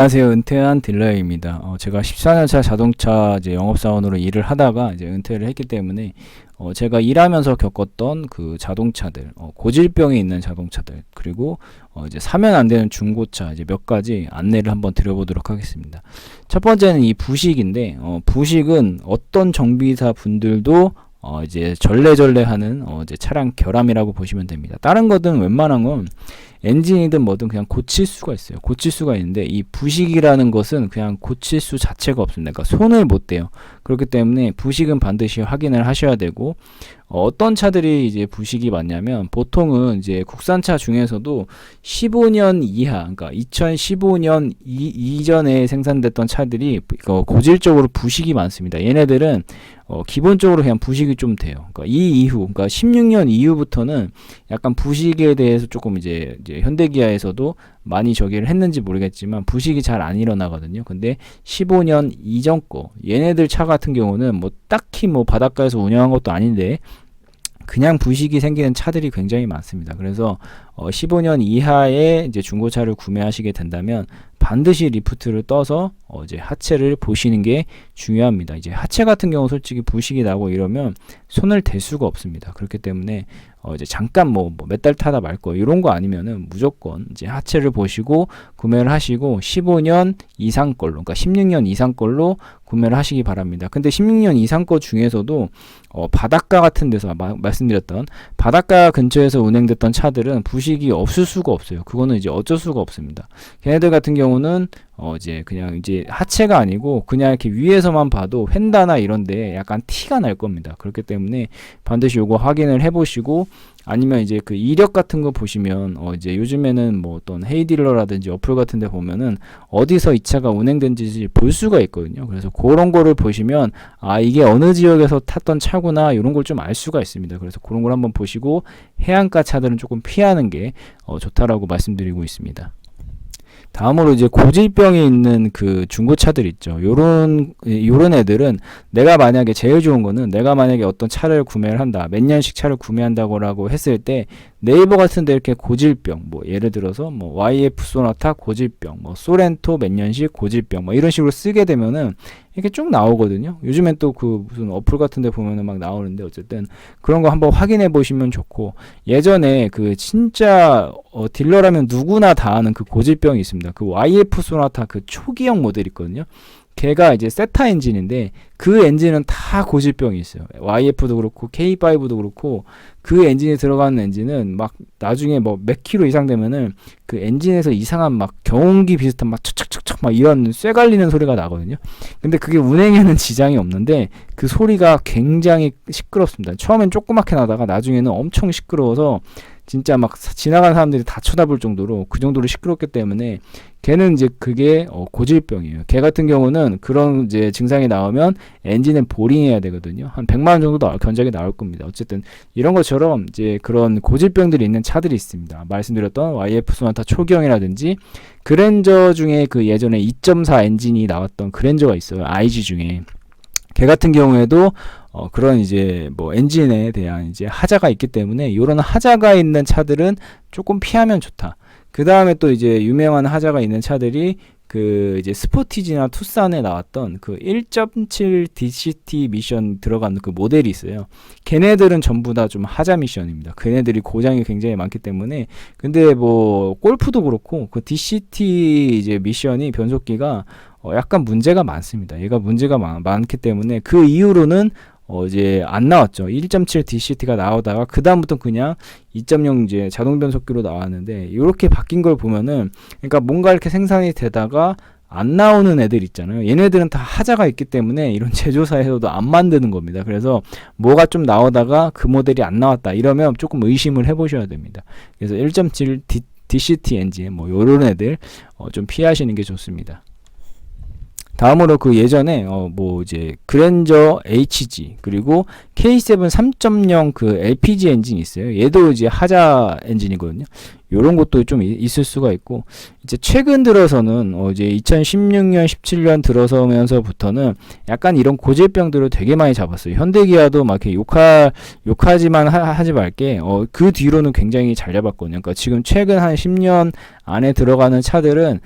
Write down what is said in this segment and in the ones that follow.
안녕하세요. 은퇴한 딜러입니다. 제가 14년차 자동차 이제 영업사원으로 일을 하다가 이제 은퇴를 했기 때문에 제가 일하면서 겪었던 그 자동차들, 고질병이 있는 자동차들, 그리고 이제 사면 안 되는 중고차 이제 몇 가지 안내를 한번 드려보도록 하겠습니다. 첫 번째는 이 부식인데, 부식은 어떤 정비사 분들도 이제 절레절레하는 이제 차량 결함이라고 보시면 됩니다. 다른 거든 웬만한 건 엔진이든 뭐든 그냥 고칠 수가 있어요. 고칠 수가 있는데 이 부식이라는 것은 그냥 고칠 수 자체가 없습니다. 그러니까 손을 못 대요. 그렇기 때문에 부식은 반드시 확인을 하셔야 되고, 어떤 차들이 이제 부식이 많냐면 보통은 이제 국산차 중에서도 15년 이하, 그러니까 2015년 이전에 생산됐던 차들이 고질적으로 부식이 많습니다. 얘네들은 기본적으로 그냥 부식이 좀 돼요. 그러니까 이 이후, 그러니까 16년 이후부터는 약간 부식에 대해서 조금 이제 현대기아에서도 많이 저기를 했는지 모르겠지만 부식이 잘 안 일어나거든요. 근데 15년 이전 거, 얘네들 차 같은 경우는 뭐 딱히 뭐 바닷가에서 운영한 것도 아닌데 그냥 부식이 생기는 차들이 굉장히 많습니다. 그래서 15년 이하의 이제 중고차를 구매하시게 된다면 반드시 리프트를 떠서 이제 하체를 보시는 게 중요합니다. 이제 하체 같은 경우 솔직히 부식이 나고 이러면 손을 댈 수가 없습니다. 그렇기 때문에 이제 잠깐 뭐 몇 달 타다 말 거 이런 거 아니면은 무조건 이제 하체를 보시고 구매를 하시고 15년 이상 걸로, 그러니까 16년 이상 걸로 구매를 하시기 바랍니다. 근데 16년 이상 거 중에서도 바닷가 같은 데서 말씀드렸던 바닷가 근처에서 운행됐던 차들은 부식이 없을 수가 없어요. 그거는 이제 어쩔 수가 없습니다. 걔네들 같은 경우는 이제 그냥 이제 하체가 아니고 그냥 이렇게 위에서만 봐도 휀다나 이런데 약간 티가 날 겁니다. 그렇기 때문에 반드시 요거 확인을 해보시고, 아니면 이제 그 이력 같은 거 보시면 이제 요즘에는 뭐 어떤 헤이딜러라든지 어플 같은 데 보면은 어디서 이 차가 운행된지 볼 수가 있거든요. 그래서 그런 거를 보시면 이게 어느 지역에서 탔던 차구나 이런 걸 좀 알 수가 있습니다. 그래서 그런 걸 한번 보시고 해안가 차들은 조금 피하는 게 좋다라고 말씀드리고 있습니다. 다음으로 이제 고질병이 있는 그 중고차들 있죠. 요런 애들은 내가 만약에 제일 좋은 거는 내가 만약에 어떤 차를 구매를 한다. 몇 년씩 차를 구매한다고 했을 때 네이버 같은 데 이렇게 고질병, 뭐 예를 들어서 뭐 YF 소나타 고질병, 뭐 소렌토 몇 년씩 고질병, 뭐 이런 식으로 쓰게 되면은 이렇게 쭉 나오거든요. 요즘엔 또 그 무슨 어플 같은 데 보면은 막 나오는데 어쨌든 그런 거 한번 확인해 보시면 좋고, 예전에 그 진짜 딜러라면 누구나 다 아는 그 고질병이 있습니다. 그 YF 소나타 그 초기형 모델 있거든요. 걔가 이제 세타 엔진인데 그 엔진은 다 고질병이 있어요. YF도 그렇고 K5도 그렇고 그 엔진에 들어가는 엔진은 막 나중에 뭐 몇 킬로 이상 되면은 그 엔진에서 이상한 막 경운기 비슷한 막 척척척척 막 이런 쇠 갈리는 소리가 나거든요. 근데 그게 운행에는 지장이 없는데 그 소리가 굉장히 시끄럽습니다. 처음엔 조그맣게 나다가 나중에는 엄청 시끄러워서 진짜 막 지나가는 사람들이 다 쳐다볼 정도로 그 정도로 시끄럽기 때문에 걔는 이제 그게 고질병이에요. 걔 같은 경우는 그런 이제 증상이 나오면 엔진은 보링해야 되거든요. 한 100만 원 정도 견적이 나올 겁니다. 어쨌든 이런 것처럼 이제 그런 고질병들이 있는 차들이 있습니다. 말씀드렸던 YF 소나타 초기형이라든지 그랜저 중에 그 예전에 2.4 엔진이 나왔던 그랜저가 있어요. IG 중에. 걔 같은 경우에도 그런 이제 뭐 엔진에 대한 이제 하자가 있기 때문에 이런 하자가 있는 차들은 조금 피하면 좋다. 그 다음에 또 이제 유명한 하자가 있는 차들이 그 이제 스포티지나 투싼에 나왔던 그 1.7 DCT 미션 들어간 그 모델이 있어요. 걔네들은 전부 다 좀 하자 미션입니다. 걔네들이 고장이 굉장히 많기 때문에. 근데 뭐 골프도 그렇고 그 DCT 이제 미션이 변속기가 약간 문제가 많습니다. 얘가 문제가 많기 때문에 그 이후로는 이제 안 나왔죠. 1.7 DCT가 나오다가 그 다음부터 그냥 2.0 이제 자동 변속기로 나왔는데, 이렇게 바뀐 걸 보면은 그러니까 뭔가 이렇게 생산이 되다가 안 나오는 애들 있잖아요. 얘네들은 다 하자가 있기 때문에 이런 제조사에서도 안 만드는 겁니다. 그래서 뭐가 좀 나오다가 그 모델이 안 나왔다 이러면 조금 의심을 해보셔야 됩니다. 그래서 1.7 DCT 엔진 뭐 요런 애들 좀 피하시는 게 좋습니다. 다음으로 그 예전에 뭐 이제 그랜저 HG 그리고 K7 3.0 그 LPG 엔진이 있어요. 얘도 이제 하자 엔진이거든요. 요런 것도 좀 있을 수가 있고, 이제 최근 들어서는 이제 2016년 17년 들어서면서부터는 약간 이런 고질병들을 되게 많이 잡았어요. 현대기아도 막 이렇게 욕하지만 하지 말게 그 뒤로는 굉장히 잘 잡았거든요. 그러니까 지금 최근 한 10년 안에 들어가는 차들은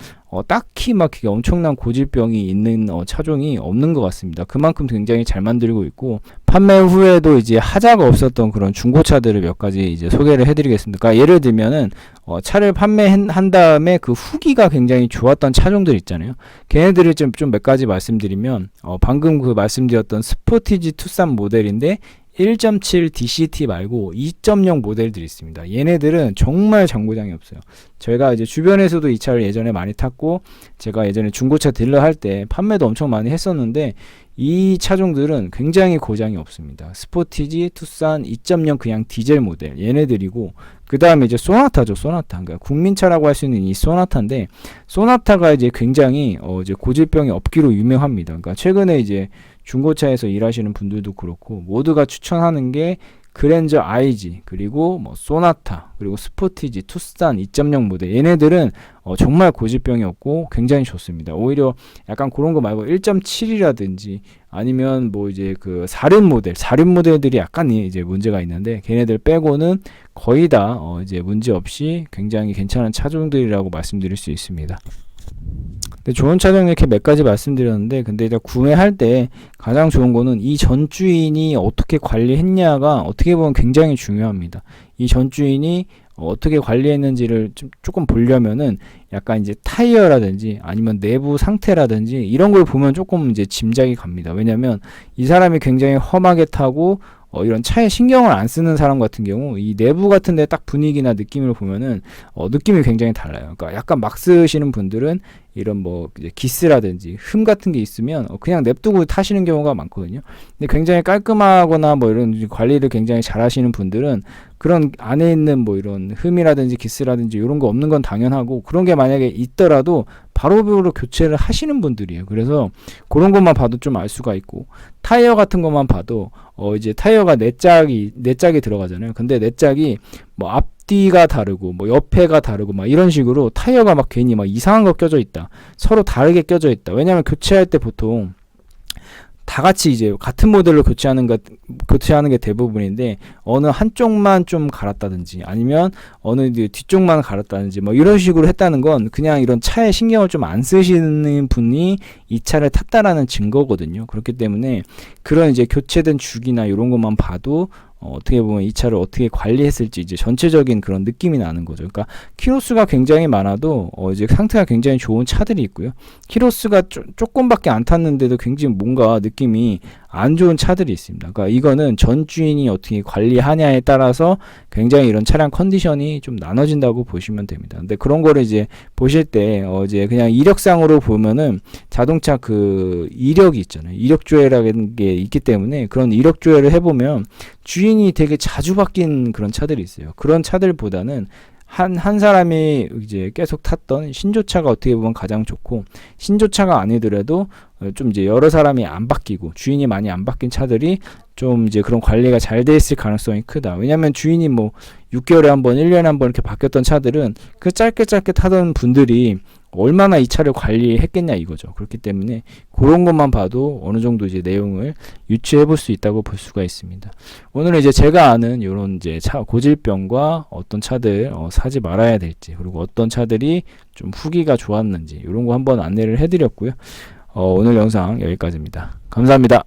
딱히 막 그게 엄청난 고질병이 있는 차종이 없는 것 같습니다. 그만큼 굉장히 잘 만들고 있고, 판매 후에도 이제 하자가 없었던 그런 중고차들을 몇 가지 이제 소개를 해드리겠습니다. 그러니까 예를 들면은 차를 판매한 다음에 그 후기가 굉장히 좋았던 차종들 있잖아요. 걔네들을 좀 몇 가지 말씀드리면, 방금 그 말씀드렸던 스포티지 투싼 모델인데 1.7 DCT 말고 2.0 모델들이 있습니다. 얘네들은 정말 장고장이 없어요. 저희가 이제 주변에서도 이 차를 예전에 많이 탔고, 제가 예전에 중고차 딜러 할 때 판매도 엄청 많이 했었는데, 이 차종들은 굉장히 고장이 없습니다. 스포티지, 투싼, 2.0 그냥 디젤 모델 얘네들이고, 그 다음에 이제 소나타죠. 소나타. 그러니까 국민차라고 할 수 있는 이 소나타인데, 소나타가 이제 굉장히 이제 고질병이 없기로 유명합니다. 그러니까 최근에 이제 중고차에서 일하시는 분들도 그렇고 모두가 추천하는 게 그랜저 IG, 그리고 뭐 소나타, 그리고 스포티지, 투싼 2.0 모델 얘네들은 정말 고질병이 없고 굉장히 좋습니다. 오히려 약간 그런 거 말고 1.7이라든지 아니면 뭐 이제 그 사륜 모델들이 약간 이제 문제가 있는데, 걔네들 빼고는 거의 다 이제 문제 없이 굉장히 괜찮은 차종들이라고 말씀드릴 수 있습니다. 근데 좋은 차량 이렇게 몇 가지 말씀드렸는데, 근데 일단 구매할 때 가장 좋은 거는 이 전 주인이 어떻게 관리했냐가 어떻게 보면 굉장히 중요합니다. 이 전 주인이 어떻게 관리했는지를 조금 보려면은 약간 이제 타이어라든지 아니면 내부 상태라든지 이런 걸 보면 조금 이제 짐작이 갑니다. 왜냐면 이 사람이 굉장히 험하게 타고 이런 차에 신경을 안 쓰는 사람 같은 경우 이 내부 같은 데 딱 분위기나 느낌을 보면은 느낌이 굉장히 달라요. 그러니까 약간 막 쓰시는 분들은 이런 뭐 이제 기스라든지 흠 같은 게 있으면 그냥 냅두고 타시는 경우가 많거든요. 근데 굉장히 깔끔하거나 뭐 이런 관리를 굉장히 잘 하시는 분들은 그런 안에 있는 뭐 이런 흠이라든지 기스라든지 이런 거 없는 건 당연하고, 그런 게 만약에 있더라도 바로바로 교체를 하시는 분들이에요. 그래서 그런 것만 봐도 좀 알 수가 있고, 타이어 같은 것만 봐도 이제 타이어가 네 짝이 들어가잖아요. 근데 네 짝이 뭐 앞뒤가 다르고 뭐 옆에가 다르고 막 이런 식으로 타이어가 막 괜히 막 이상한 거 껴져 있다, 서로 다르게 껴져 있다. 왜냐면 교체할 때 보통 다 같이 이제 같은 모델로 교체하는 게 대부분인데, 어느 한쪽만 좀 갈았다든지 아니면 어느 뒤쪽만 갈았다든지 뭐 이런 식으로 했다는 건 그냥 이런 차에 신경을 좀 안 쓰시는 분이 이 차를 탔다라는 증거거든요. 그렇기 때문에 그런 이제 교체된 주기나 이런 것만 봐도 어떻게 보면 이 차를 어떻게 관리했을지 이제 전체적인 그런 느낌이 나는 거죠. 그러니까 키로수가 굉장히 많아도 이제 상태가 굉장히 좋은 차들이 있고요. 키로수가 조금밖에 안 탔는데도 굉장히 뭔가 느낌이 안 좋은 차들이 있습니다. 그러니까 이거는 전 주인이 어떻게 관리하냐에 따라서 굉장히 이런 차량 컨디션이 좀 나눠진다고 보시면 됩니다. 근데 그런 거를 이제 보실 때 이제 그냥 이력상으로 보면은 자동차 그 이력이 있잖아요. 이력 조회라는 게 있기 때문에 그런 이력 조회를 해보면 주인이 되게 자주 바뀐 그런 차들이 있어요. 그런 차들보다는 한 사람이 이제 계속 탔던 신조차가 어떻게 보면 가장 좋고, 신조차가 아니더라도 좀 이제 여러 사람이 안 바뀌고 주인이 많이 안 바뀐 차들이 좀 이제 그런 관리가 잘 돼 있을 가능성이 크다. 왜냐면 주인이 뭐 6개월에 한 번, 1년에 한 번 이렇게 바뀌었던 차들은 그 짧게 타던 분들이 얼마나 이 차를 관리했겠냐 이거죠. 그렇기 때문에 그런 것만 봐도 어느 정도 이제 내용을 유추해 볼 수 있다고 볼 수가 있습니다. 오늘은 이제 제가 아는 이런 이제 차 고질병과 어떤 차들 사지 말아야 될지, 그리고 어떤 차들이 좀 후기가 좋았는지 이런 거 한번 안내를 해드렸고요. 오늘 영상 여기까지입니다. 감사합니다.